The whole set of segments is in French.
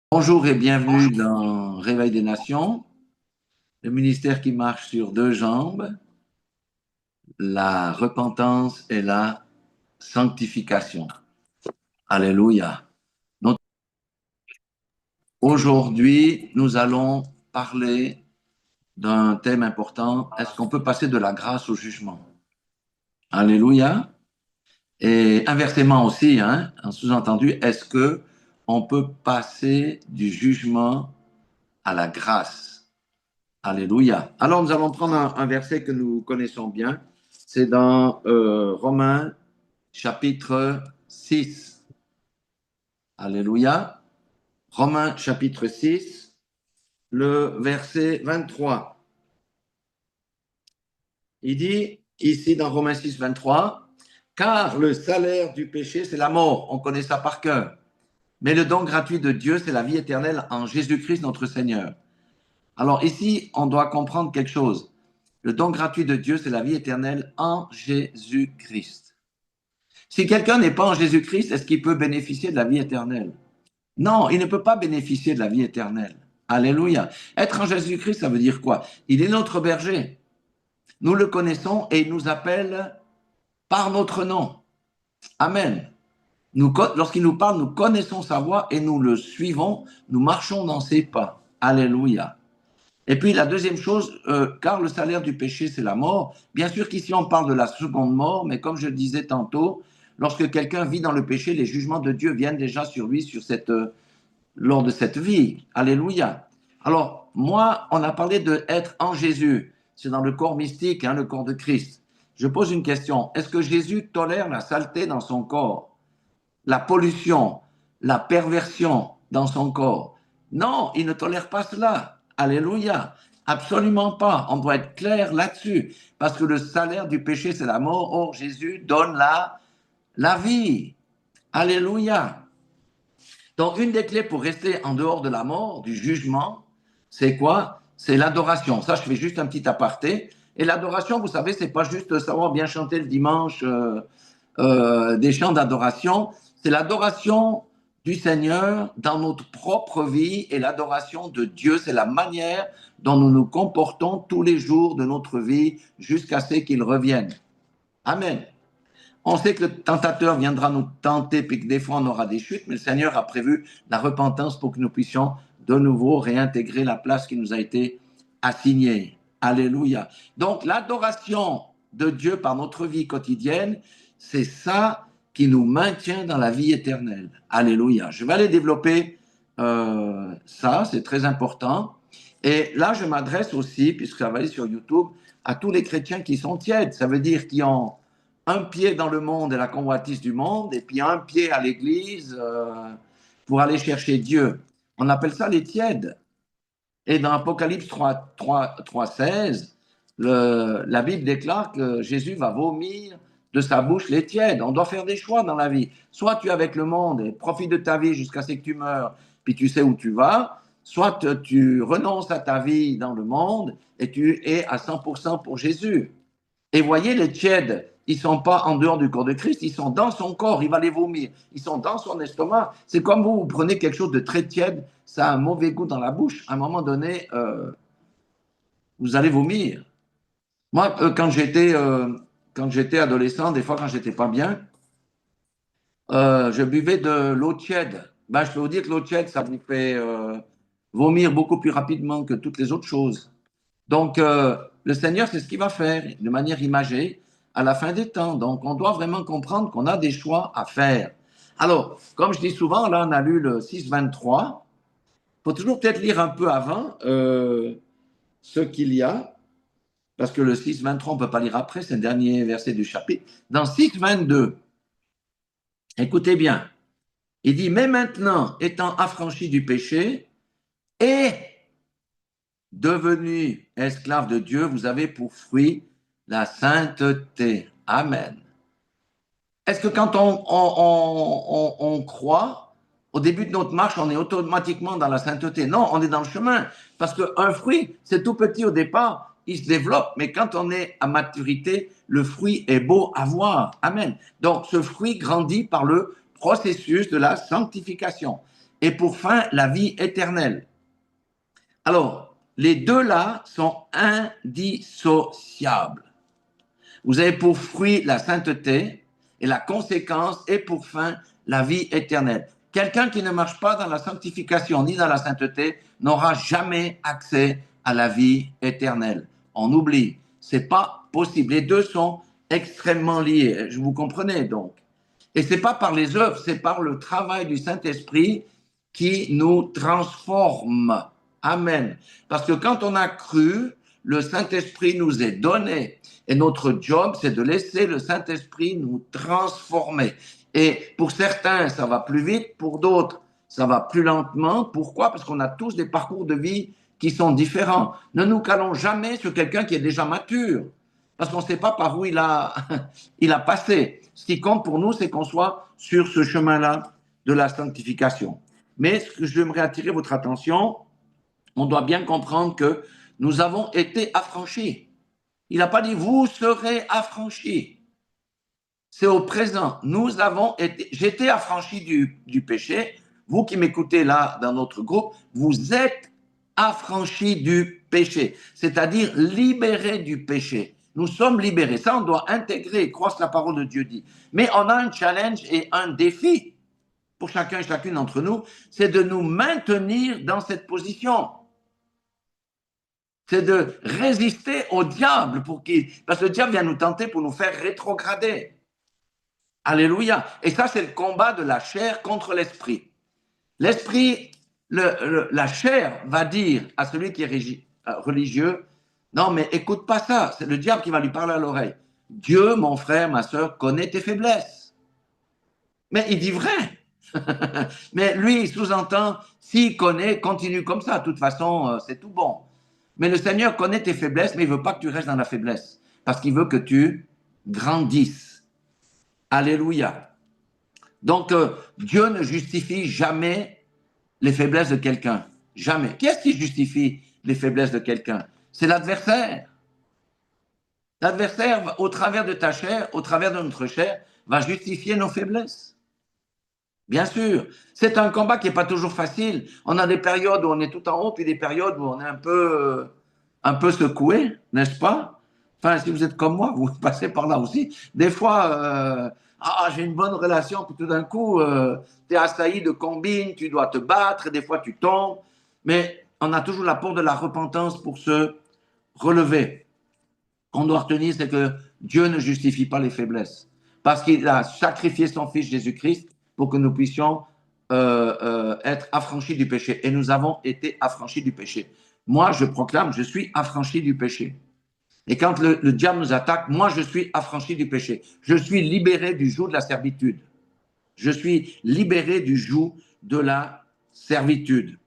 Bonjour et bienvenue dans Réveil des Nations, le ministère qui marche sur deux jambes, la repentance et la sanctification. Alléluia. Donc, aujourd'hui, nous allons parler d'un thème important. Est-ce qu'on peut passer de la grâce au jugement? Alléluia. Et inversement aussi, en sous-entendu, est-ce que on peut passer du jugement à la grâce? Alléluia. Alors, nous allons prendre un verset que nous connaissons bien. C'est dans Romains chapitre 6. Alléluia. Romains chapitre 6, le verset 23. Il dit ici dans Romains 6, 23, car le salaire du péché, c'est la mort. On connaît ça par cœur. Mais le don gratuit de Dieu, c'est la vie éternelle en Jésus-Christ notre Seigneur. Alors ici, on doit comprendre quelque chose. Le don gratuit de Dieu, c'est la vie éternelle en Jésus-Christ. Si quelqu'un n'est pas en Jésus-Christ, est-ce qu'il peut bénéficier de la vie éternelle? Non, il ne peut pas bénéficier de la vie éternelle. Alléluia. Être en Jésus-Christ, ça veut dire quoi? Il est notre berger. Nous le connaissons et il nous appelle par notre nom. Amen. Lorsqu'il nous parle, nous connaissons sa voix et nous le suivons, nous marchons dans ses pas. Alléluia. Et puis la deuxième chose, car le salaire du péché, c'est la mort. Bien sûr qu'ici, on parle de la seconde mort, mais comme je le disais tantôt, lorsque quelqu'un vit dans le péché, les jugements de Dieu viennent déjà sur lui lors de cette vie. Alléluia. Alors, moi, on a parlé d'être en Jésus. C'est dans le corps mystique, le corps de Christ. Je pose une question. Est-ce que Jésus tolère la saleté dans son corps, la pollution, la perversion dans son corps? Non, il ne tolère pas cela. Alléluia. Absolument pas. On doit être clair là-dessus. Parce que le salaire du péché, c'est la mort. Or, Jésus donne la vie. Alléluia. Donc, une des clés pour rester en dehors de la mort, du jugement, c'est quoi? C'est l'adoration. Ça, je fais juste un petit aparté. Et l'adoration, vous savez, c'est pas juste savoir bien chanter le dimanche des chants d'adoration. C'est l'adoration du Seigneur dans notre propre vie et l'adoration de Dieu. C'est la manière dont nous nous comportons tous les jours de notre vie jusqu'à ce qu'il revienne. Amen. On sait que le tentateur viendra nous tenter, puis que des fois on aura des chutes, mais le Seigneur a prévu la repentance pour que nous puissions de nouveau réintégrer la place qui nous a été assignée. Alléluia. Donc l'adoration de Dieu par notre vie quotidienne, c'est ça qui nous maintient dans la vie éternelle. Alléluia. Je vais aller développer ça, c'est très important. Et là, je m'adresse aussi, puisque ça va aller sur YouTube, à tous les chrétiens qui sont tièdes. Ça veut dire qui ont un pied dans le monde et la convoitise du monde, et puis un pied à l'église pour aller chercher Dieu. On appelle ça les tièdes. Et dans Apocalypse 3:16, la Bible déclare que Jésus va vomir de sa bouche les tièdes. On doit faire des choix dans la vie. Soit tu es avec le monde et profites de ta vie jusqu'à ce que tu meurs, puis tu sais où tu vas, soit tu renonces à ta vie dans le monde et tu es à 100% pour Jésus. Et voyez, les tièdes, ils ne sont pas en dehors du corps de Christ, ils sont dans son corps, il va les vomir. Ils sont dans son estomac. C'est comme vous prenez quelque chose de très tiède, ça a un mauvais goût dans la bouche. À un moment donné, vous allez vomir. Moi, quand j'étais adolescent, des fois quand j'étais pas bien, je buvais de l'eau tiède. Ben, je peux vous dire que l'eau tiède, ça vous fait vomir beaucoup plus rapidement que toutes les autres choses. Donc, le Seigneur, c'est ce qu'il va faire de manière imagée à la fin des temps. Donc, on doit vraiment comprendre qu'on a des choix à faire. Alors, comme je dis souvent, là, on a lu le 6:23. Il faut toujours peut-être lire un peu avant ce qu'il y a, parce que le 6:23, on ne peut pas lire après, c'est le dernier verset du chapitre. Dans 6:22, écoutez bien, il dit, mais maintenant, étant affranchi du péché et devenus esclaves de Dieu, vous avez pour fruit la sainteté. Amen. Est-ce que quand on croit, au début de notre marche, on est automatiquement dans la sainteté? Non, on est dans le chemin. Parce qu'un fruit, c'est tout petit au départ, il se développe, mais quand on est à maturité, le fruit est beau à voir. Amen. Donc, ce fruit grandit par le processus de la sanctification. et pour fin la vie éternelle. Alors, les deux là sont indissociables. Vous avez pour fruit la sainteté et la conséquence est pour fin la vie éternelle. Quelqu'un qui ne marche pas dans la sanctification ni dans la sainteté n'aura jamais accès à la vie éternelle. On oublie, c'est pas possible. Les deux sont extrêmement liés. Vous comprenez donc. Et c'est pas par les œuvres, c'est par le travail du Saint-Esprit qui nous transforme. Amen. Parce que quand on a cru, le Saint-Esprit nous est donné. Et notre job, c'est de laisser le Saint-Esprit nous transformer. Et pour certains, ça va plus vite, pour d'autres, ça va plus lentement. Pourquoi? Parce qu'on a tous des parcours de vie qui sont différents. Ne nous calons jamais sur quelqu'un qui est déjà mature, parce qu'on ne sait pas par où il a passé. Ce qui compte pour nous, c'est qu'on soit sur ce chemin-là de la sanctification. Mais ce que j'aimerais attirer votre attention, on doit bien comprendre que nous avons été affranchis. Il n'a pas dit vous serez affranchis. C'est au présent. Nous avons été, j'étais affranchi du péché. Vous qui m'écoutez là dans notre groupe, vous êtes affranchis du péché, c'est-à-dire libérés du péché. Nous sommes libérés. Ça, on doit intégrer et croire ce que la parole de Dieu dit. Mais on a un challenge et un défi pour chacun et chacune d'entre nous, c'est de nous maintenir dans cette position. C'est de résister au diable parce que le diable vient nous tenter pour nous faire rétrograder. Alléluia. Et ça, c'est le combat de la chair contre l'esprit. L'esprit, la chair va dire à celui qui est religieux, non, mais écoute pas ça. C'est le diable qui va lui parler à l'oreille. Dieu, mon frère, ma soeur, connaît tes faiblesses. Mais il dit vrai. Mais lui, il sous-entend, s'il connaît, continue comme ça. De toute façon, c'est tout bon. Mais le Seigneur connaît tes faiblesses, mais il ne veut pas que tu restes dans la faiblesse. Parce qu'il veut que tu grandisses. Alléluia. Donc, Dieu ne justifie jamais les faiblesses de quelqu'un. Jamais. Qui est-ce qui justifie les faiblesses de quelqu'un? C'est l'adversaire. L'adversaire, au travers de ta chair, au travers de notre chair, va justifier nos faiblesses. Bien sûr, c'est un combat qui n'est pas toujours facile. On a des périodes où on est tout en haut, puis des périodes où on est un peu secoué, n'est-ce pas? Enfin, si vous êtes comme moi, vous passez par là aussi. Des fois, j'ai une bonne relation, puis tout d'un coup, tu es assailli de combines, tu dois te battre, et des fois tu tombes. Mais on a toujours l'apport de la repentance pour se relever. Ce qu'on doit retenir, c'est que Dieu ne justifie pas les faiblesses. Parce qu'il a sacrifié son Fils Jésus-Christ pour que nous puissions être affranchis du péché. Et nous avons été affranchis du péché. Moi, je proclame, je suis affranchi du péché. Et quand le diable nous attaque, moi, je suis affranchi du péché. Je suis libéré du joug de la servitude. Je suis libéré du joug de la servitude.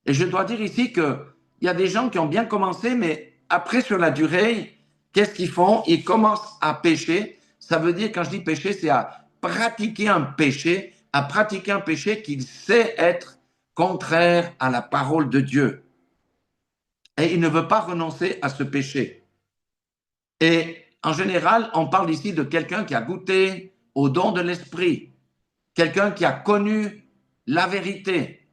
Et je dois dire ici qu'il y a des gens qui ont bien commencé, mais après, sur la durée, qu'est-ce qu'ils font? Ils commencent à pécher. Ça veut dire, quand je dis pécher, c'est à pratiquer un péché, qu'il sait être contraire à la parole de Dieu. Et il ne veut pas renoncer à ce péché. Et en général, on parle ici de quelqu'un qui a goûté au don de l'esprit, quelqu'un qui a connu la vérité,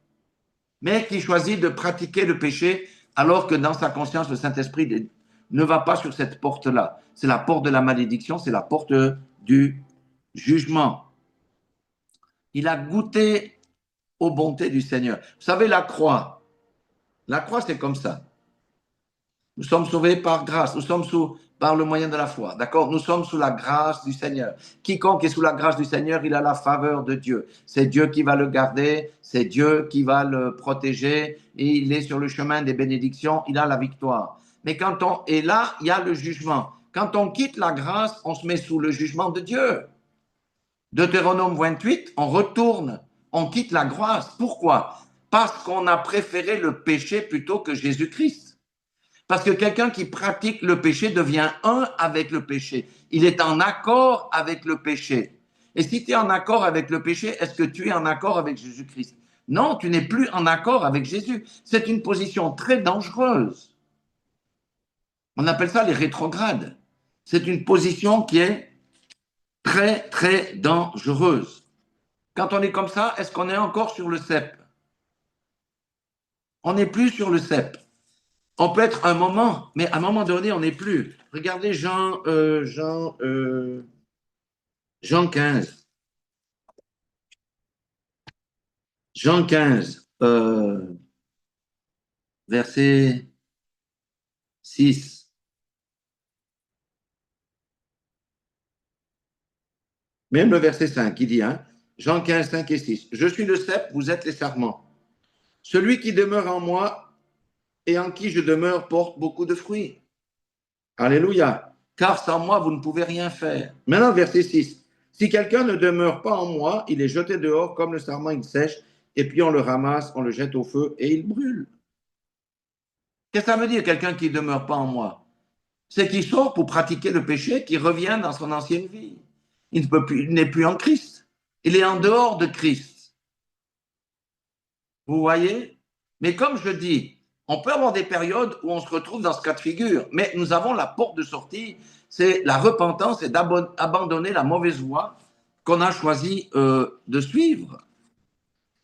mais qui choisit de pratiquer le péché alors que dans sa conscience, le Saint-Esprit ne va pas sur cette porte-là. C'est la porte de la malédiction, c'est la porte du jugement. Il a goûté aux bontés du Seigneur. Vous savez, la croix, c'est comme ça. Nous sommes sauvés par grâce, nous sommes par le moyen de la foi, d'accord? Nous sommes sous la grâce du Seigneur. Quiconque est sous la grâce du Seigneur, il a la faveur de Dieu. C'est Dieu qui va le garder, c'est Dieu qui va le protéger, et il est sur le chemin des bénédictions, il a la victoire. Mais quand on est là, il y a le jugement. Quand on quitte la grâce, on se met sous le jugement de Dieu. Deutéronome 28, on retourne, on quitte la grâce. Pourquoi? Parce qu'on a préféré le péché plutôt que Jésus-Christ. Parce que quelqu'un qui pratique le péché devient un avec le péché. Il est en accord avec le péché. Et si tu es en accord avec le péché, est-ce que tu es en accord avec Jésus-Christ? Non, tu n'es plus en accord avec Jésus. C'est une position très dangereuse. On appelle ça les rétrogrades. C'est une position qui est très, très dangereuse. Quand on est comme ça, est-ce qu'on est encore sur le cep? On n'est plus sur le cep. On peut être un moment, mais à un moment donné, on n'est plus. Regardez Jean 15. Jean 15, verset 6. Même le verset 5, il dit, hein, Jean 15, 5 et 6. Je suis le cep, vous êtes les sarments. Celui qui demeure en moi et en qui je demeure porte beaucoup de fruits. Alléluia. Car sans moi, vous ne pouvez rien faire. Maintenant, verset 6. Si quelqu'un ne demeure pas en moi, il est jeté dehors comme le sarment, il sèche, et puis on le ramasse, on le jette au feu et il brûle. Qu'est-ce que ça veut dire, quelqu'un qui ne demeure pas en moi? C'est qu'il sort pour pratiquer le péché, qui revient dans son ancienne vie. Il n'est plus en Christ. Il est en dehors de Christ. Vous voyez? Mais comme je dis, on peut avoir des périodes où on se retrouve dans ce cas de figure, mais nous avons la porte de sortie, c'est la repentance et d'abandonner la mauvaise voie qu'on a choisi de suivre.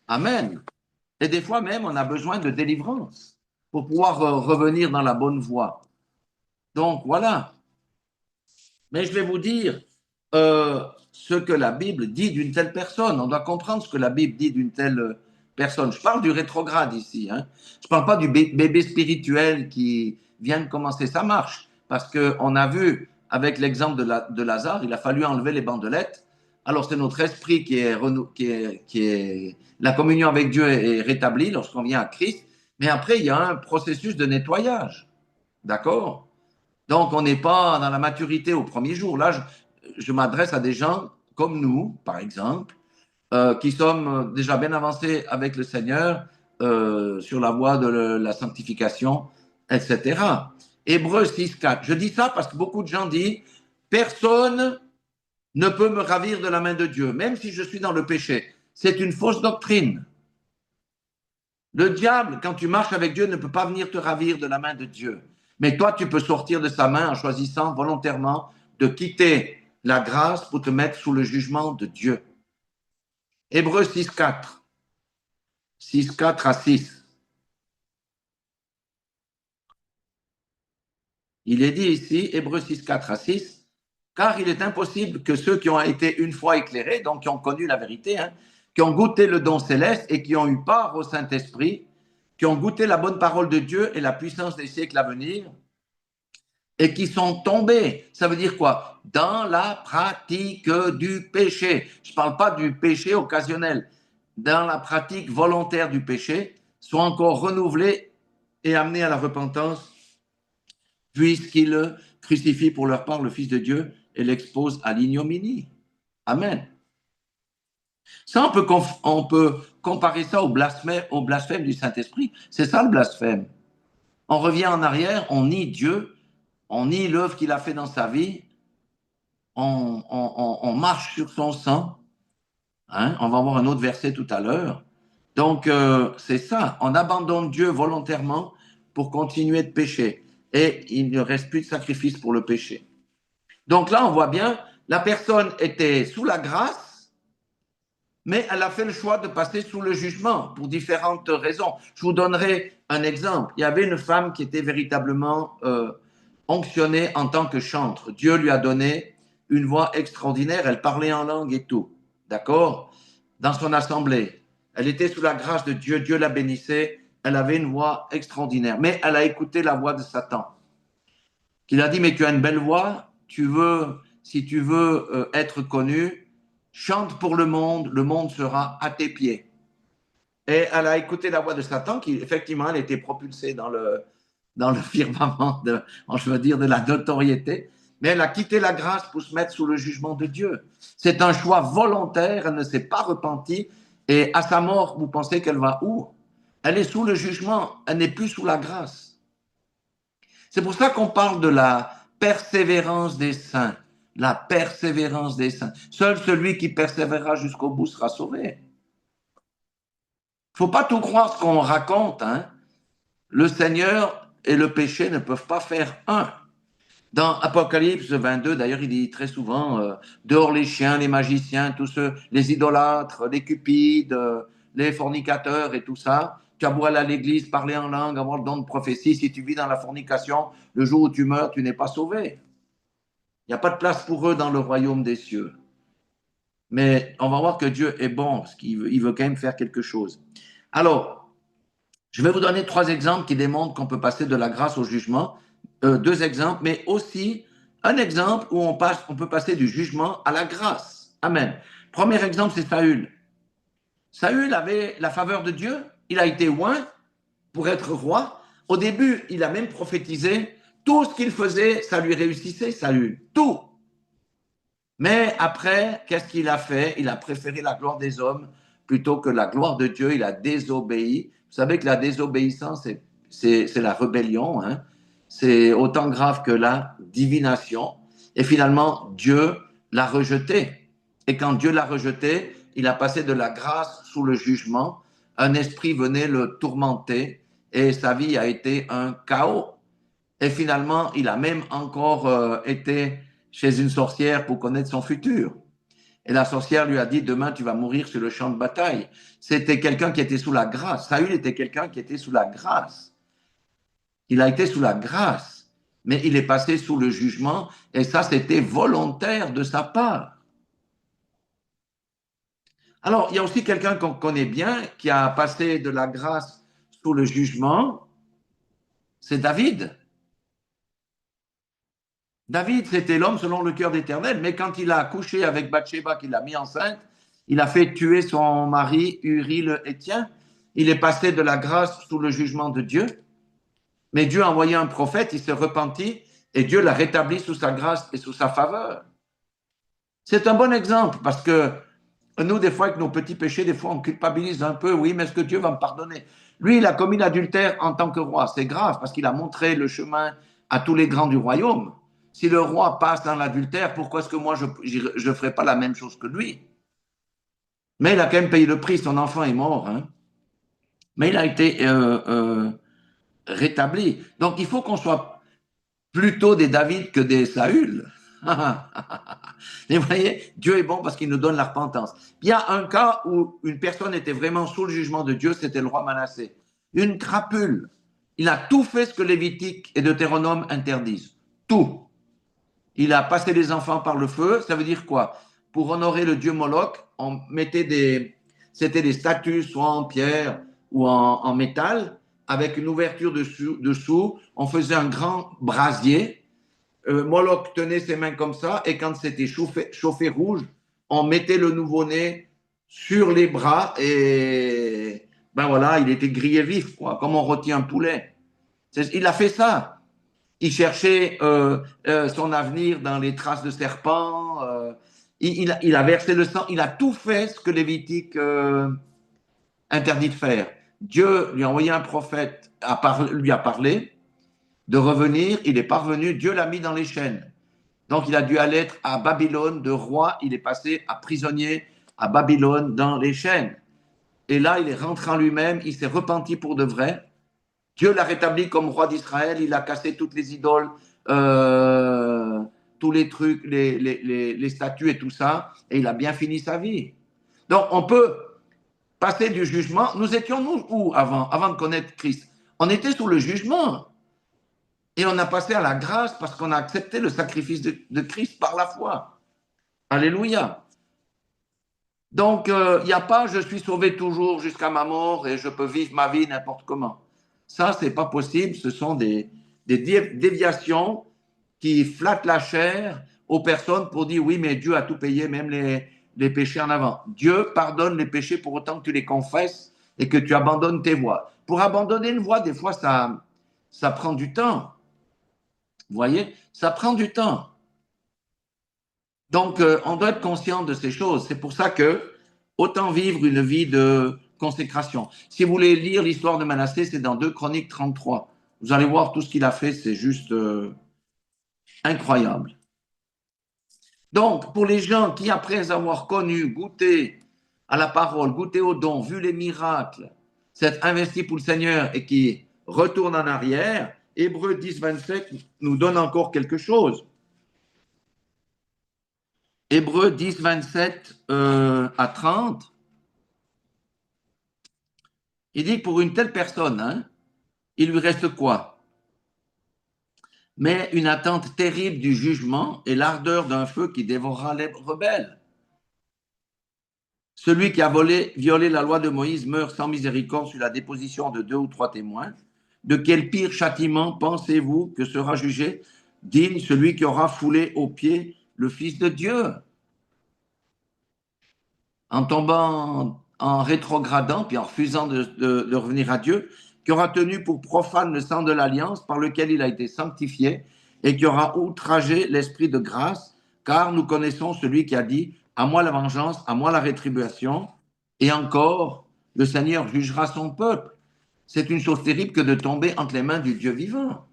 Amen. Et des fois même, on a besoin de délivrance pour pouvoir revenir dans la bonne voie. Donc voilà. Mais je vais vous dire ce que la Bible dit d'une telle personne. On doit comprendre ce que la Bible dit d'une telle personne. Je parle du rétrograde ici. Hein. Je ne parle pas du bébé spirituel qui vient de commencer sa marche. Parce qu'on a vu, avec l'exemple de Lazare, il a fallu enlever les bandelettes. Alors c'est notre esprit la communion avec Dieu est rétablie lorsqu'on vient à Christ. Mais après, il y a un processus de nettoyage. D'accord? Donc, on n'est pas dans la maturité au premier jour. Là, je m'adresse à des gens comme nous, par exemple, qui sommes déjà bien avancés avec le Seigneur sur la voie de la sanctification, etc. Hébreux 6, 4. Je dis ça parce que beaucoup de gens disent personne ne peut me ravir de la main de Dieu, même si je suis dans le péché. C'est une fausse doctrine. Le diable, quand tu marches avec Dieu, ne peut pas venir te ravir de la main de Dieu. Mais toi, tu peux sortir de sa main en choisissant volontairement de quitter la grâce pour te mettre sous le jugement de Dieu. Hébreux 6, 4. 6, 4 à 6. Il est dit ici, Hébreux 6, 4 à 6, car il est impossible que ceux qui ont été une fois éclairés, donc qui ont connu la vérité, hein, qui ont goûté le don céleste et qui ont eu part au Saint-Esprit, qui ont goûté la bonne parole de Dieu et la puissance des siècles à venir, et qui sont tombés. Ça veut dire quoi? Dans la pratique du péché. Je ne parle pas du péché occasionnel. Dans la pratique volontaire du péché, sont encore renouvelés et amenés à la repentance, puisqu'ils crucifient pour leur part le Fils de Dieu et l'exposent à l'ignominie. Amen. Ça, on peut comparer ça au blasphème du Saint-Esprit. C'est ça le blasphème. On revient en arrière, on nie Dieu, on nie l'œuvre qu'il a fait dans sa vie, on marche sur son sang. Hein? On va voir un autre verset tout à l'heure. Donc, c'est ça. On abandonne Dieu volontairement pour continuer de pécher. Et il ne reste plus de sacrifice pour le péché. Donc là, on voit bien, la personne était sous la grâce, mais elle a fait le choix de passer sous le jugement pour différentes raisons. Je vous donnerai un exemple. Il y avait une femme qui était véritablement onctionnée en tant que chantre. Dieu lui a donné une voix extraordinaire. Elle parlait en langue et tout. D'accord? Dans son assemblée. Elle était sous la grâce de Dieu. Dieu la bénissait. Elle avait une voix extraordinaire. Mais elle a écouté la voix de Satan. Qui a dit, mais tu as une belle voix. Si tu veux être connu, chante pour le monde sera à tes pieds. Et elle a écouté la voix de Satan, qui effectivement, elle était propulsée dans le firmament, je veux dire, de la notoriété, mais elle a quitté la grâce pour se mettre sous le jugement de Dieu. C'est un choix volontaire, elle ne s'est pas repentie, et à sa mort, vous pensez qu'elle va où? Elle est sous le jugement, elle n'est plus sous la grâce. C'est pour ça qu'on parle de la persévérance des saints. La persévérance des saints. Seul celui qui persévérera jusqu'au bout sera sauvé. Il ne faut pas tout croire ce qu'on raconte. Hein. Le Seigneur et le péché ne peuvent pas faire un. Dans Apocalypse 22, d'ailleurs, il dit très souvent dehors les chiens, les magiciens, tous ceux, les idolâtres, les cupides, les fornicateurs et tout ça. Tu as beau aller à l'église, parler en langue, avoir le don de prophétie. Si tu vis dans la fornication, le jour où tu meurs, tu n'es pas sauvé. Il n'y a pas de place pour eux dans le royaume des cieux. Mais on va voir que Dieu est bon, parce qu'il veut quand même faire quelque chose. Alors, je vais vous donner 3 exemples qui démontrent qu'on peut passer de la grâce au jugement. 2 exemples, mais aussi un exemple où on peut passer du jugement à la grâce. Amen. Premier exemple, c'est Saül. Saül avait la faveur de Dieu. Il a été oint pour être roi. Au début, il a même prophétisé. Tout ce qu'il faisait, ça lui réussissait, Saül. Tout. Mais après, qu'est-ce qu'il a fait? Il a préféré la gloire des hommes plutôt que la gloire de Dieu. Il a désobéi. Vous savez que la désobéissance, c'est la rébellion. Hein? C'est autant grave que la divination. Et finalement, Dieu l'a rejeté. Et quand Dieu l'a rejeté, il a passé de la grâce sous le jugement. Un esprit venait le tourmenter et sa vie a été un chaos. Et finalement, il a même encore été chez une sorcière pour connaître son futur. Et la sorcière lui a dit, demain tu vas mourir sur le champ de bataille. C'était quelqu'un qui était sous la grâce. Saül était quelqu'un qui était sous la grâce. Il a été sous la grâce, mais il est passé sous le jugement, et ça c'était volontaire de sa part. Alors, il y a aussi quelqu'un qu'on connaît bien, qui a passé de la grâce sous le jugement, c'est David. David, c'était l'homme selon le cœur d'Éternel, mais quand il a couché avec Bathsheba, qu'il l'a mis enceinte, il a fait tuer son mari Uri le Héthien. Il est passé de la grâce sous le jugement de Dieu, mais Dieu a envoyé un prophète, il s'est repenti, et Dieu l'a rétabli sous sa grâce et sous sa faveur. C'est un bon exemple, parce que nous, des fois, avec nos petits péchés, des fois, on culpabilise un peu, oui, mais est-ce que Dieu va me pardonner? Lui, il a commis l'adultère en tant que roi. C'est grave, parce qu'il a montré le chemin à tous les grands du royaume. Si le roi passe dans l'adultère, pourquoi est-ce que moi, je ne ferai pas la même chose que lui? Mais il a quand même payé le prix, son enfant est mort. Hein? Mais il a été rétabli. Donc, il faut qu'on soit plutôt des David que des Saül. Et vous voyez, Dieu est bon parce qu'il nous donne la repentance. Il y a un cas où une personne était vraiment sous le jugement de Dieu, c'était le roi Manassé. Une crapule. Il a tout fait ce que Lévitique et Deutéronome interdisent. Tout. Il a passé les enfants par le feu. Ça veut dire quoi? Pour honorer le dieu Moloch, on mettait c'était des statues soit en pierre ou en métal, avec une ouverture dessous. On faisait un grand brasier. Moloch tenait ses mains comme ça, et quand c'était chauffé rouge, on mettait le nouveau-né sur les bras, et ben voilà, il était grillé vif, quoi, comme on rôtit un poulet. Il a fait ça. Il cherchait son avenir dans les traces de serpents. Il a versé le sang. Il a tout fait ce que Lévitique interdit de faire. Dieu lui a envoyé un prophète, lui a parlé de revenir. Il est parvenu. Dieu l'a mis dans les chaînes. Donc, il a dû aller être à Babylone de roi. Il est passé à prisonnier à Babylone dans les chaînes. Et là, il est rentré en lui-même. Il s'est repenti pour de vrai. Dieu l'a rétabli comme roi d'Israël. Il a cassé toutes les idoles, tous les trucs, les statues et tout ça. Et il a bien fini sa vie. Donc, on peut passer du jugement. Nous étions nous où avant de connaître Christ? On était sous le jugement. Et on a passé à la grâce parce qu'on a accepté le sacrifice de Christ par la foi. Alléluia. Donc, il n'y a pas je suis sauvé toujours jusqu'à ma mort et je peux vivre ma vie n'importe comment. Ça, ce n'est pas possible. Ce sont des déviations qui flattent la chair aux personnes pour dire oui, mais Dieu a tout payé, même les péchés en avant. Dieu pardonne les péchés pour autant que tu les confesses et que tu abandonnes tes voies. Pour abandonner une voie, des fois, ça prend du temps. Vous voyez, ça prend du temps. Donc, on doit être conscient de ces choses. C'est pour ça que autant vivre une vie de consécration. Si vous voulez lire l'histoire de Manassé, c'est dans 2 Chroniques 33. Vous allez voir tout ce qu'il a fait, c'est juste incroyable. Donc, pour les gens qui, après avoir connu, goûté à la parole, goûté au don, vu les miracles, s'être investis pour le Seigneur et qui retournent en arrière, Hébreux 10, 27 nous donne encore quelque chose. Hébreux 10, 27 à 30, il dit que pour une telle personne, hein, il lui reste quoi? Mais une attente terrible du jugement et l'ardeur d'un feu qui dévorera les rebelles. Celui qui a violé la loi de Moïse meurt sans miséricorde sur la déposition de 2 ou 3 témoins. De quel pire châtiment pensez-vous que sera jugé digne celui qui aura foulé aux pieds le Fils de Dieu? En tombant, en rétrogradant, puis en refusant de revenir à Dieu, qui aura tenu pour profane le sang de l'alliance par lequel il a été sanctifié et qui aura outragé l'esprit de grâce, car nous connaissons celui qui a dit, à moi la vengeance, à moi la rétribution, et encore, le Seigneur jugera son peuple. C'est une chose terrible que de tomber entre les mains du Dieu vivant.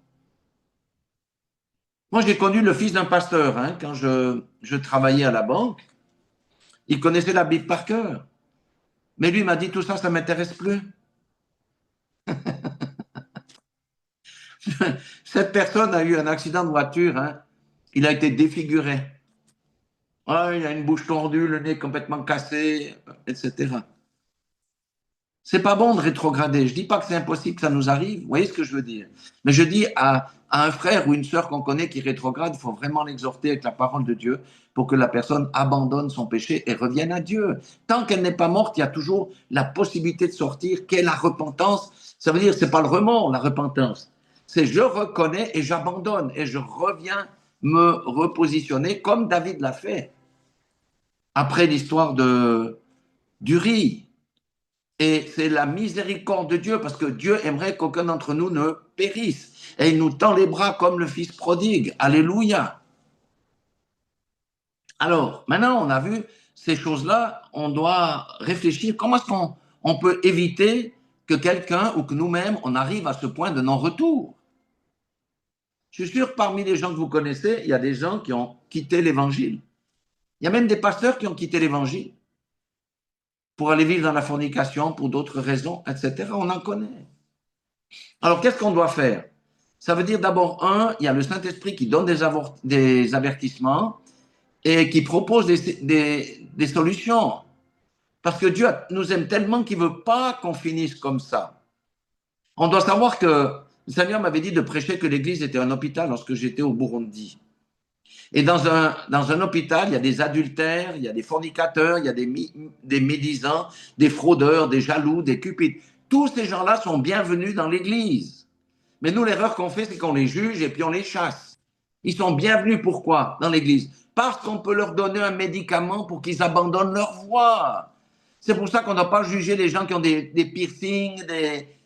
Moi, j'ai connu le fils d'un pasteur, hein, quand je travaillais à la banque. Il connaissait la Bible par cœur. Mais lui m'a dit, tout ça, ça ne m'intéresse plus. Cette personne a eu un accident de voiture, hein. Il a été défiguré. Ah, il a une bouche tordue, le nez complètement cassé, etc. C'est pas bon de rétrograder. Je dis pas que c'est impossible que ça nous arrive. Vous voyez ce que je veux dire? Mais je dis à un frère ou une sœur qu'on connaît qui rétrograde, il faut vraiment l'exhorter avec la parole de Dieu pour que la personne abandonne son péché et revienne à Dieu. Tant qu'elle n'est pas morte, il y a toujours la possibilité de sortir. Qu'est la repentance? Ça veut dire, c'est pas le remords, la repentance. C'est je reconnais et j'abandonne et je reviens me repositionner comme David l'a fait après l'histoire d'Uri. Et c'est la miséricorde de Dieu, parce que Dieu aimerait qu'aucun d'entre nous ne périsse. Et il nous tend les bras comme le Fils prodigue. Alléluia. Alors, maintenant, on a vu ces choses-là, on doit réfléchir. Comment est-ce qu'on peut éviter que quelqu'un ou que nous-mêmes, on arrive à ce point de non-retour? Je suis sûr que parmi les gens que vous connaissez, il y a des gens qui ont quitté l'Évangile. Il y a même des pasteurs qui ont quitté l'Évangile pour aller vivre dans la fornication, pour d'autres raisons, etc. On en connaît. Alors, qu'est-ce qu'on doit faire? Ça veut dire d'abord, il y a le Saint-Esprit qui donne des avertissements et qui propose des solutions. Parce que Dieu nous aime tellement qu'il ne veut pas qu'on finisse comme ça. On doit savoir que le Seigneur m'avait dit de prêcher que l'Église était un hôpital lorsque j'étais au Burundi. Et dans un hôpital, il y a des adultères, il y a des fornicateurs, il y a des médisants, des fraudeurs, des jaloux, des cupides. Tous ces gens-là sont bienvenus dans l'Église. Mais nous, l'erreur qu'on fait, c'est qu'on les juge et puis on les chasse. Ils sont bienvenus, pourquoi, dans l'Église? Parce qu'on peut leur donner un médicament pour qu'ils abandonnent leur voie. C'est pour ça qu'on ne doit pas juger les gens qui ont des piercings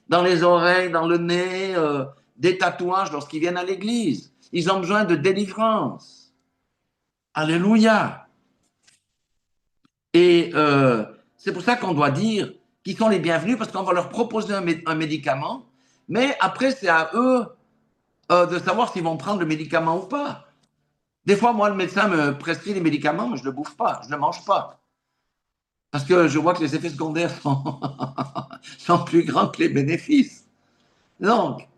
dans les oreilles, dans le nez, des tatouages lorsqu'ils viennent à l'Église. Ils ont besoin de délivrance. Alléluia. Et c'est pour ça qu'on doit dire qu'ils sont les bienvenus, parce qu'on va leur proposer un médicament, mais après, c'est à eux de savoir s'ils vont prendre le médicament ou pas. Des fois, moi, le médecin me prescrit les médicaments, mais je ne le bouffe pas, je ne le mange pas. Parce que je vois que les effets secondaires sont plus grands que les bénéfices. Donc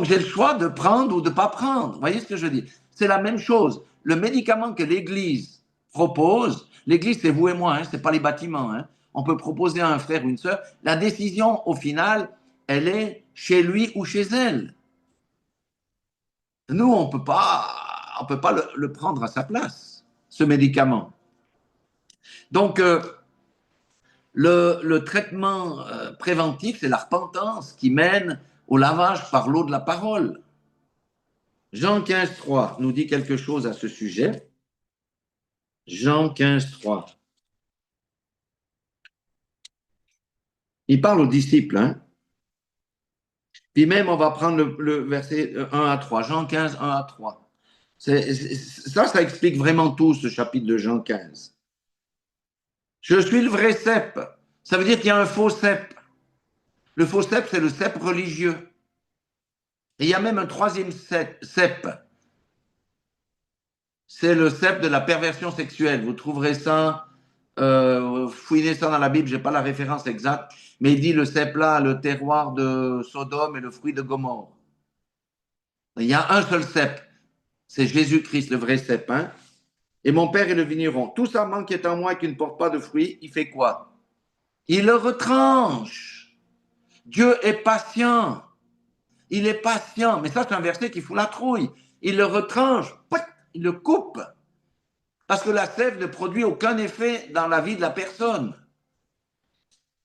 j'ai le choix de prendre ou de ne pas prendre. Vous voyez ce que je dis? C'est la même chose. Le médicament que l'Église propose, l'Église, c'est vous et moi, hein, ce n'est pas les bâtiments. Hein. On peut proposer à un frère ou une sœur. La décision, au final, elle est chez lui ou chez elle. Nous, on ne peut pas le prendre à sa place, ce médicament. Donc, le traitement préventif, c'est la repentance qui mène au lavage par l'eau de la parole. Jean 15, 3 nous dit quelque chose à ce sujet. Jean 15, 3. Il parle aux disciples. Hein. Puis même, on va prendre le verset 1 à 3. Jean 15, 1 à 3. Ça explique vraiment tout, ce chapitre de Jean 15. Je suis le vrai cep. Ça veut dire qu'il y a un faux cep. Le faux cep, c'est le cep religieux. Et il y a même un troisième cep. C'est le cep de la perversion sexuelle. Vous trouverez ça, fouinez ça dans la Bible, je n'ai pas la référence exacte, mais il dit le cep là, le terroir de Sodome et le fruit de Gomorre. Il y a un seul cep, c'est Jésus-Christ, le vrai cep. Hein. Et mon Père est le vigneron. Tout sarment qui est en moi et qui ne porte pas de fruits, il fait quoi? Il le retranche. Dieu est patient. Il est patient. Mais ça, c'est un verset qui fout la trouille. Il le retranche, il le coupe. Parce que la sève ne produit aucun effet dans la vie de la personne.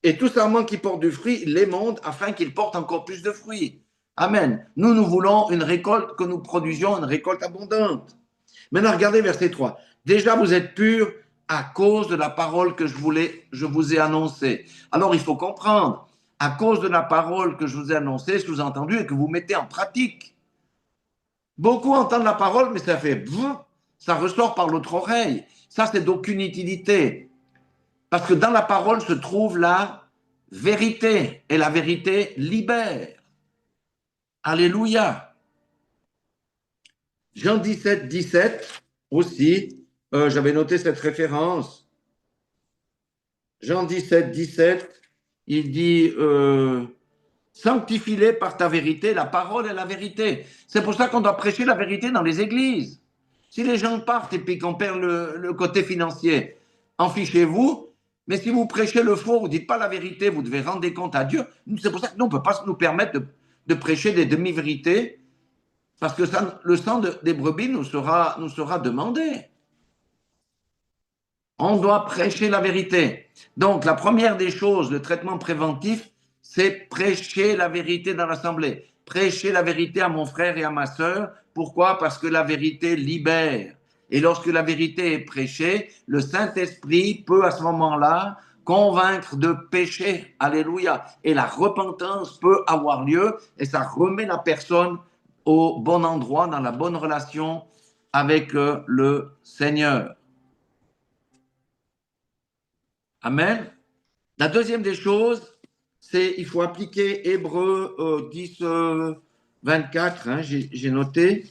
Et tout sarment qui porte du fruit, il l'émonde afin qu'il porte encore plus de fruits. Amen. Nous, nous voulons une récolte, que nous produisions une récolte abondante. Maintenant, regardez verset 3. Déjà, vous êtes purs à cause de la parole que je vous ai annoncée. Alors, il faut comprendre, à cause de la parole que je vous ai annoncée, sous-entendu, et que vous mettez en pratique. Beaucoup entendent la parole, mais ça fait ça ressort par l'autre oreille. Ça, c'est d'aucune utilité. Parce que dans la parole se trouve la vérité, et la vérité libère. Alléluia. Jean 17, 17 aussi, j'avais noté cette référence. Jean 17, 17, il dit sanctifie-les par ta vérité, la parole est la vérité. C'est pour ça qu'on doit prêcher la vérité dans les églises. Si les gens partent et puis qu'on perd le côté financier, en fichez-vous. Mais si vous prêchez le faux, vous ne dites pas la vérité, vous devez rendre des comptes à Dieu. C'est pour ça que nous, on ne peut pas nous permettre de prêcher des demi-vérités, parce que ça, le sang des brebis nous sera demandé. On doit prêcher la vérité. Donc, la première des choses, le traitement préventif, c'est prêcher la vérité dans l'assemblée. Prêcher la vérité à mon frère et à ma sœur. Pourquoi? Parce que la vérité libère. Et lorsque la vérité est prêchée, le Saint-Esprit peut à ce moment-là convaincre de péché. Alléluia. Et la repentance peut avoir lieu et ça remet la personne au bon endroit, dans la bonne relation avec le Seigneur. Amen. La deuxième des choses, c'est il faut appliquer Hébreux 10, 24. Hein, j'ai noté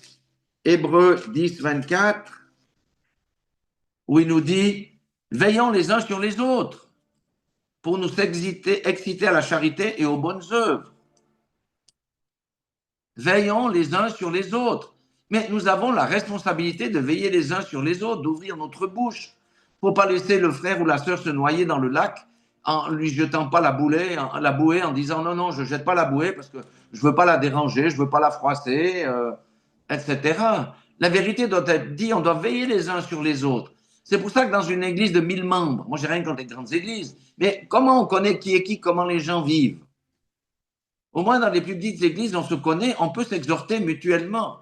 Hébreux 10, 24, où il nous dit veillons les uns sur les autres pour nous exciter à la charité et aux bonnes œuvres. Veillons les uns sur les autres. Mais nous avons la responsabilité de veiller les uns sur les autres, d'ouvrir notre bouche. Il ne faut pas laisser le frère ou la sœur se noyer dans le lac en lui jetant pas la bouée, en disant non, non, je ne jette pas la bouée parce que je ne veux pas la déranger, je ne veux pas la froisser, etc. La vérité doit être dite, on doit veiller les uns sur les autres. C'est pour ça que dans une église de 1000 membres, moi j'ai rien contre les grandes églises, mais comment on connaît qui est qui, comment les gens vivent? Au moins dans les plus petites églises, on se connaît, on peut s'exhorter mutuellement.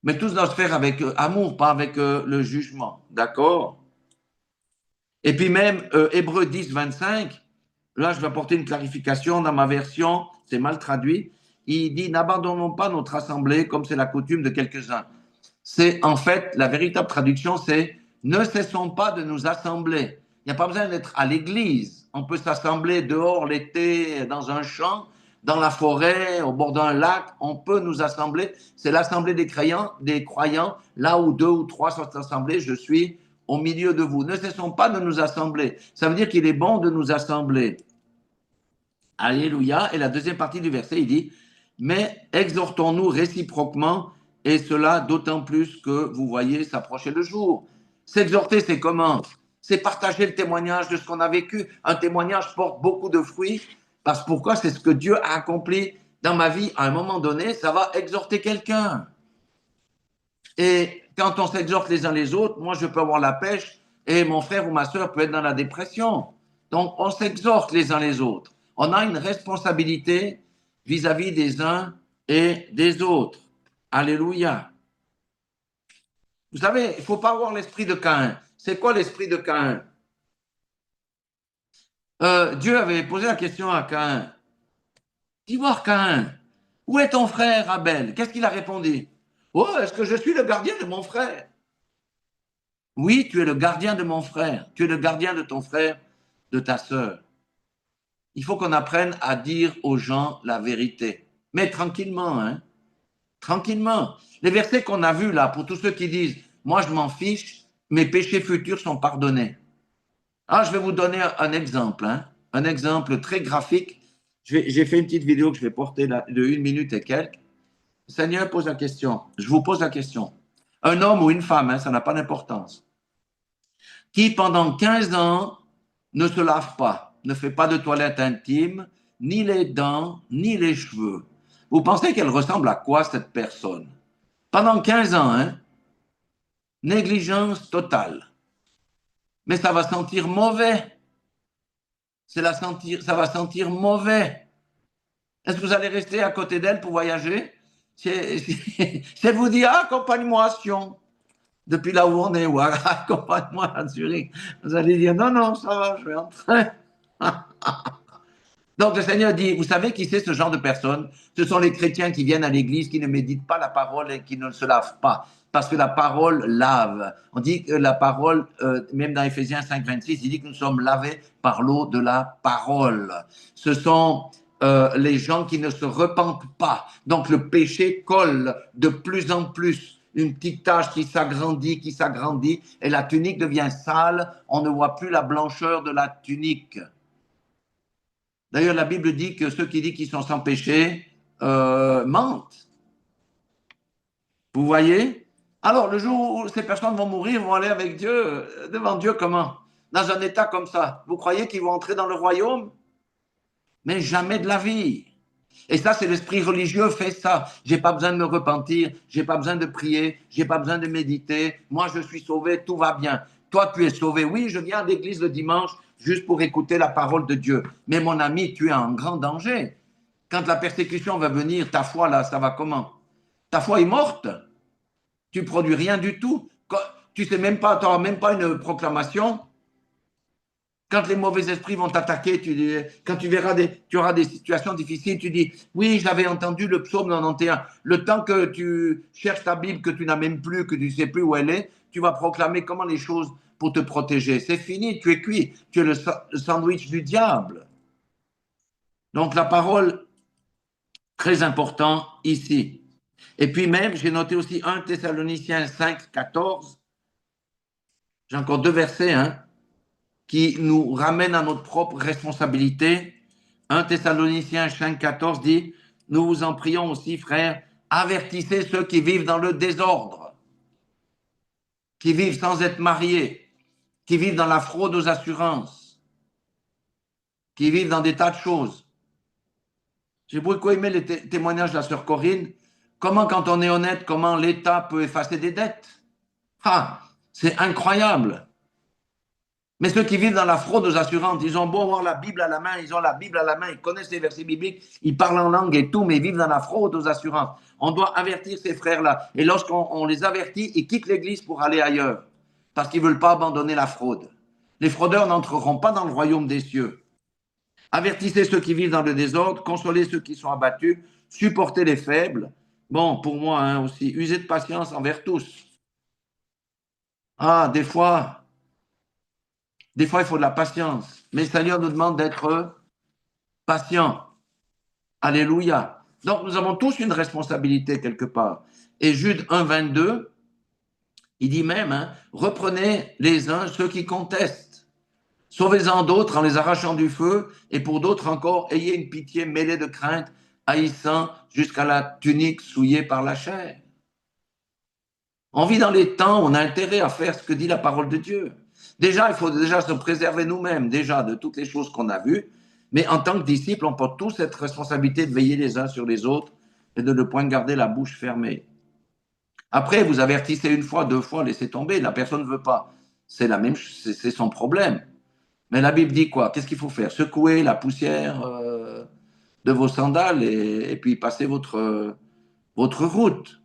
Mais tout doit se faire avec amour, pas avec le jugement. D'accord? Et puis même Hébreux 10, 25, là je vais apporter une clarification dans ma version, c'est mal traduit. Il dit n'abandonnons pas notre assemblée comme c'est la coutume de quelques-uns. C'est en fait, la véritable traduction, c'est ne cessons pas de nous assembler. Il n'y a pas besoin d'être à l'église. On peut s'assembler dehors l'été, dans un champ, dans la forêt, au bord d'un lac. On peut nous assembler. C'est l'assemblée des croyants, là où 2 ou 3 sont assemblés, je suis au milieu de vous. Ne cessons pas de nous assembler. Ça veut dire qu'il est bon de nous assembler. Alléluia. Et la deuxième partie du verset, il dit, mais exhortons-nous réciproquement, et cela d'autant plus que vous voyez s'approcher le jour. S'exhorter, c'est comment? C'est partager le témoignage de ce qu'on a vécu. Un témoignage porte beaucoup de fruits, parce que pourquoi? C'est ce que Dieu a accompli dans ma vie. À un moment donné, ça va exhorter quelqu'un. Et quand on s'exhorte les uns les autres, moi je peux avoir la pêche, et mon frère ou ma soeur peut être dans la dépression. Donc on s'exhorte les uns les autres. On a une responsabilité vis-à-vis des uns et des autres. Alléluia. Vous savez, il ne faut pas avoir l'esprit de Caïn. C'est quoi l'esprit de Caïn? Dieu avait posé la question à Caïn. Dis voir Caïn, où est ton frère Abel? Qu'est-ce qu'il a répondu? Oh, est-ce que je suis le gardien de mon frère? Oui, tu es le gardien de mon frère. Tu es le gardien de ton frère, de ta sœur. Il faut qu'on apprenne à dire aux gens la vérité. Mais tranquillement, hein. Tranquillement. Les versets qu'on a vus là, pour tous ceux qui disent « Moi, je m'en fiche, mes péchés futurs sont pardonnés. » Ah, je vais vous donner un exemple, hein. Un exemple très graphique. J'ai fait une petite vidéo que je vais porter là, de 1 minute et quelques. Le Seigneur pose la question. Je vous pose la question. Un homme ou une femme, hein, ça n'a pas d'importance, qui pendant 15 ans ne se lave pas, ne fait pas de toilette intime, ni les dents, ni les cheveux. Vous pensez qu'elle ressemble à quoi, cette personne? Pendant 15 ans, hein? Négligence totale. Mais ça va sentir mauvais. Ça va sentir mauvais. Est-ce que vous allez rester à côté d'elle pour voyager? C'est vous dire, accompagne-moi à Sion. Depuis là où on est, ou accompagne-moi à Zurich. Vous allez dire, non, non, ça va, je vais en train. Donc le Seigneur dit, vous savez qui c'est ce genre de personnes? Ce sont les chrétiens qui viennent à l'église, qui ne méditent pas la parole et qui ne se lavent pas. Parce que la parole lave. On dit que la parole, même dans Éphésiens 5, 26, il dit que nous sommes lavés par l'eau de la parole. Ce sont les gens qui ne se repentent pas. Donc le péché colle de plus en plus. Une petite tache qui s'agrandit, et la tunique devient sale. On ne voit plus la blancheur de la tunique. D'ailleurs, la Bible dit que ceux qui disent qu'ils sont sans péché mentent. Vous voyez? Alors, le jour où ces personnes vont mourir, vont aller avec Dieu, devant Dieu comment? Dans un état comme ça. Vous croyez qu'ils vont entrer dans le royaume? Mais jamais de la vie. Et ça, c'est l'esprit religieux fait ça. J'ai pas besoin de me repentir, j'ai pas besoin de prier, j'ai pas besoin de méditer. Moi, je suis sauvé, tout va bien. Toi, tu es sauvé. Oui, je viens à l'église le dimanche juste pour écouter la parole de Dieu. Mais mon ami, tu es en grand danger. Quand la persécution va venir, ta foi, là, ça va comment? Ta foi est morte. Tu produis rien du tout. Tu sais même pas, tu n'auras même pas une proclamation. Quand les mauvais esprits vont t'attaquer, quand tu auras des situations difficiles, tu dis, oui, j'avais entendu le psaume 91. Le temps que tu cherches ta Bible, que tu n'as même plus, que tu ne sais plus où elle est, tu vas proclamer comment les choses pour te protéger. C'est fini, tu es cuit. Tu es le sandwich du diable. Donc la parole, très important ici. Et puis même, j'ai noté aussi 1 Thessaloniciens 5, 14. J'ai encore deux versets, hein, qui nous ramènent à notre propre responsabilité. 1 Thessaloniciens 5, 14 dit, nous vous en prions aussi, frères, avertissez ceux qui vivent dans le désordre, qui vivent sans être mariés, qui vivent dans la fraude aux assurances, qui vivent dans des tas de choses. J'ai beaucoup aimé les témoignages de la sœur Corinne. Comment, quand on est honnête, comment l'État peut effacer des dettes? Ah, c'est incroyable. Mais ceux qui vivent dans la fraude aux assurances, ils ont beau avoir la Bible à la main, ils ont la Bible à la main, ils connaissent les versets bibliques, ils parlent en langue et tout, mais ils vivent dans la fraude aux assurances. On doit avertir ces frères-là. Et lorsqu'on les avertit, ils quittent l'Église pour aller ailleurs, parce qu'ils ne veulent pas abandonner la fraude. Les fraudeurs n'entreront pas dans le royaume des cieux. Avertissez ceux qui vivent dans le désordre, consolez ceux qui sont abattus, supportez les faibles. Bon, pour moi hein, aussi, usez de patience envers tous. Ah, des fois, il faut de la patience. Mais le Seigneur nous demande d'être patient. Alléluia. Donc, nous avons tous une responsabilité quelque part. Et Jude 1, 22, il dit même, hein, reprenez les uns ceux qui contestent. Sauvez-en d'autres en les arrachant du feu, et pour d'autres encore, ayez une pitié mêlée de crainte, haïssant jusqu'à la tunique souillée par la chair. On vit dans les temps où on a intérêt à faire ce que dit la parole de Dieu. Déjà, il faut déjà se préserver nous-mêmes, déjà, de toutes les choses qu'on a vues. Mais en tant que disciples, on porte tous cette responsabilité de veiller les uns sur les autres et de ne point garder la bouche fermée. Après, vous avertissez une fois, deux fois, laissez tomber. La personne ne veut pas. C'est la même, c'est son problème. Mais la Bible dit quoi? Qu'est-ce qu'il faut faire? Secouer la poussière de vos sandales et puis passer votre route.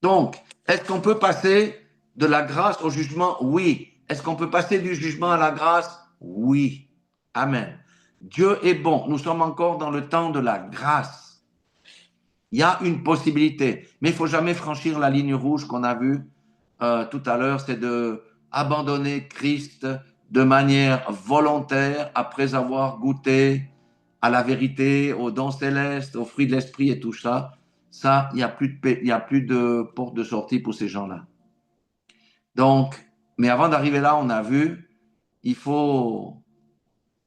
Donc, est-ce qu'on peut passer de la grâce au jugement? Oui. Est-ce qu'on peut passer du jugement à la grâce? Oui. Amen. Dieu est bon. Nous sommes encore dans le temps de la grâce. Il y a une possibilité, mais il ne faut jamais franchir la ligne rouge qu'on a vue tout à l'heure, c'est de abandonner Christ de manière volontaire après avoir goûté à la vérité, aux dons célestes, aux fruits de l'esprit et tout ça. Ça, il n'y a plus de porte de sortie pour ces gens-là. Donc, mais avant d'arriver là, on a vu, il faut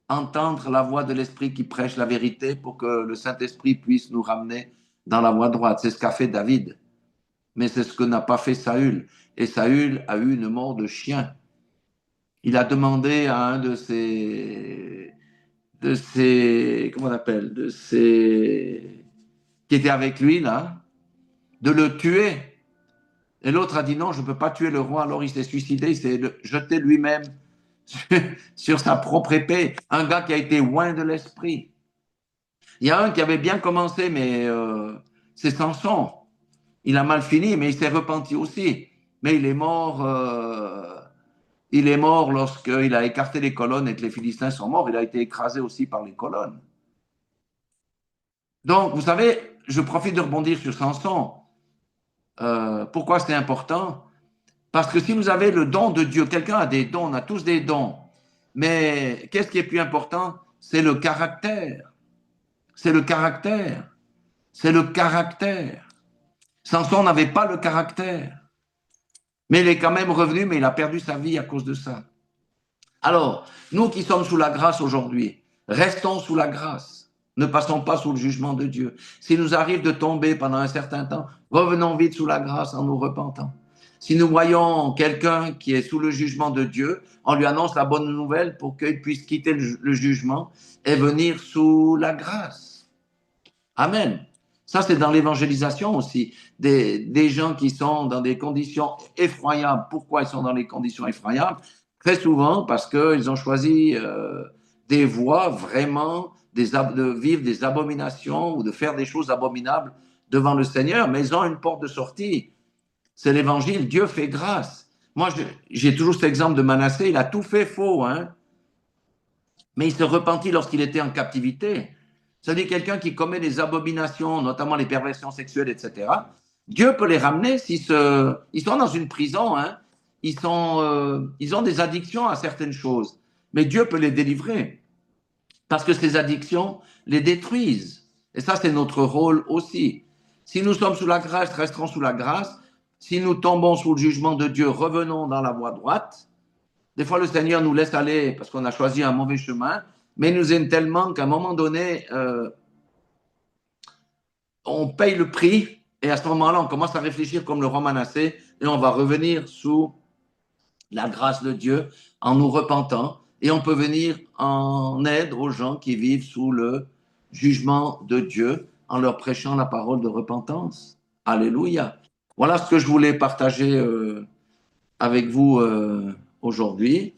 entendre la voix de l'Esprit qui prêche la vérité pour que le Saint-Esprit puisse nous ramener dans la voie droite. C'est ce qu'a fait David. Mais c'est ce que n'a pas fait Saül. Et Saül a eu une mort de chien. Il a demandé à un comment on appelle, qui était avec lui, là, de le tuer. Et l'autre a dit non, je ne peux pas tuer le roi. Alors il s'est suicidé, il s'est jeté lui-même sur sa propre épée. Un gars qui a été loin de l'esprit. Il y a un qui avait bien commencé, mais c'est Samson. Il a mal fini, mais il s'est repenti aussi. Mais il est mort lorsqu'il a écarté les colonnes et que les Philistins sont morts. Il a été écrasé aussi par les colonnes. Donc, vous savez, je profite de rebondir sur Samson. Pourquoi c'est important? Parce que si vous avez le don de Dieu, quelqu'un a des dons, on a tous des dons. Mais qu'est-ce qui est plus important? C'est le caractère. C'est le caractère. C'est le caractère. Samson n'avait pas le caractère. Mais il est quand même revenu, mais il a perdu sa vie à cause de ça. Alors, nous qui sommes sous la grâce aujourd'hui, restons sous la grâce. Ne passons pas sous le jugement de Dieu. S'il nous arrive de tomber pendant un certain temps, revenons vite sous la grâce en nous repentant. Si nous voyons quelqu'un qui est sous le jugement de Dieu, on lui annonce la bonne nouvelle pour qu'il puisse quitter le jugement et venir sous la grâce. Amen. Ça, c'est dans l'évangélisation aussi. Des gens qui sont dans des conditions effroyables. Pourquoi ils sont dans des conditions effroyables? Très souvent parce qu'ils ont choisi des voies vraiment de vivre des abominations ou de faire des choses abominables devant le Seigneur, mais ils ont une porte de sortie. C'est l'évangile, Dieu fait grâce. Moi, j'ai toujours cet exemple de Manassé, il a tout fait faux, hein? Mais il se repentit lorsqu'il était en captivité. C'est-à-dire quelqu'un qui commet des abominations, notamment les perversions sexuelles, etc. Dieu peut les ramener ils sont dans une prison, hein? Ils ont des addictions à certaines choses, mais Dieu peut les délivrer parce que ces addictions les détruisent. Et ça, c'est notre rôle aussi. Si nous sommes sous la grâce, resterons sous la grâce. Si nous tombons sous le jugement de Dieu, revenons dans la voie droite. Des fois, le Seigneur nous laisse aller parce qu'on a choisi un mauvais chemin, mais il nous aime tellement qu'à un moment donné, on paye le prix et à ce moment-là, on commence à réfléchir comme le roi Manassé et on va revenir sous la grâce de Dieu en nous repentant et on peut venir en aide aux gens qui vivent sous le jugement de Dieu en leur prêchant la parole de repentance. Alléluia. Voilà ce que je voulais partager avec vous aujourd'hui.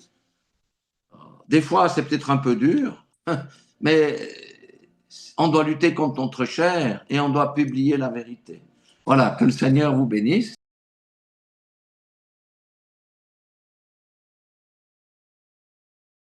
Des fois, c'est peut-être un peu dur, mais on doit lutter contre notre chair et on doit publier la vérité. Voilà, que le Seigneur vous bénisse.